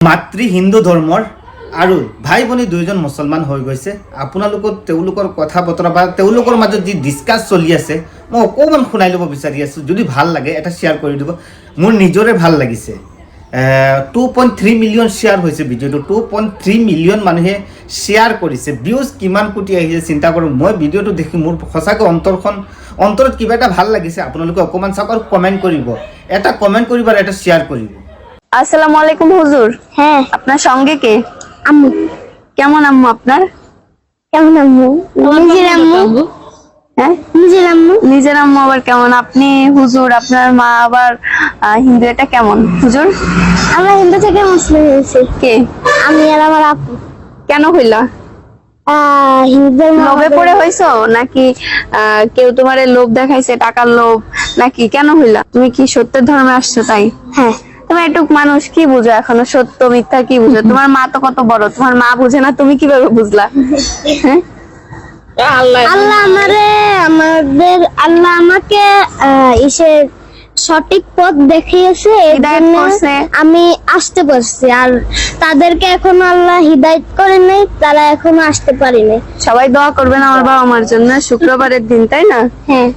মাতৃ হিন্দু ধৰ্মৰ আৰু ভাই ভনী দুইজন মুছলমান হৈ গৈছে। আপোনালোকৰ তেওঁলোকৰ কথা বতৰা বা তেওঁলোকৰ মাজত যি ডিছকাছ চলি আছে মই অকণমান শুনাই ল'ব বিচাৰি আছোঁ। যদি ভাল লাগে এটা শ্বেয়াৰ কৰি দিব, মোৰ নিজৰে ভাল লাগিছে। 2.3 মিলিয়ন শ্বেয়াৰ হৈছে ভিডিঅ'টো, 2.3 মিলিয়ন মানুহে শ্বেয়াৰ কৰিছে। ভিউজ কিমান কোটি আহিছে চিন্তা কৰোঁ। মই ভিডিঅ'টো দেখি মোৰ সঁচাকৈ অন্তৰত কিবা এটা ভাল লাগিছে। আপোনালোকে অকণমান চাওক আৰু কমেণ্ট কৰিব, এটা কমেণ্ট কৰিব আৰু এটা শ্বেয়ার কৰিব। আসসালামু আলাইকুম হুজুর। হ্যাঁ, আপনার সঙ্গে কে? আম্মু। কেমন আম্মু আপনার? কেমন আম্মু? নিজের আম্মু। হ্যাঁ, নিজের আম্মু। নিজের আম্মু আবার কেমন? আপনি হুজুর, আপনার মা আবার হিন্দু, এটা কেমন হুজুর? আমরা হিন্দু থেকে মুসলিম হয়েছি। কে? আমি আর আমার আপু। কেন হইলা? হিন্দুদের লোভে পড়ে হইছো নাকি কেউ তোমারে লোভ দেখাইছে, টাকার লোভ নাকি? কেন হইলা? তুমি কি সত্যের ধর্মে আসছো তাই? হ্যাঁ। তোমার এটুক মানুষ কি বুঝো এখনো? সত্য মিথ্যা কি বুঝো? তোমার মা তো কত বড়, তোমার মা বুঝে না, তুমি কিভাবে বুঝলা? হ্যাঁ, আল্লাহ আমাকে সঠিক পথ দেখিয়েছে, এর হিদায়াত জন্য করছে। আমি আসতে পারছি। আর তাদেরকে এখনো আল্লাহ হিদায়াত করে নাই, তারা এখনো আসতে পারেনি। সবাই দোয়া করবেন আমার বাবা মার জন্য, শুক্রবারের দিন, তাই না? হ্যাঁ।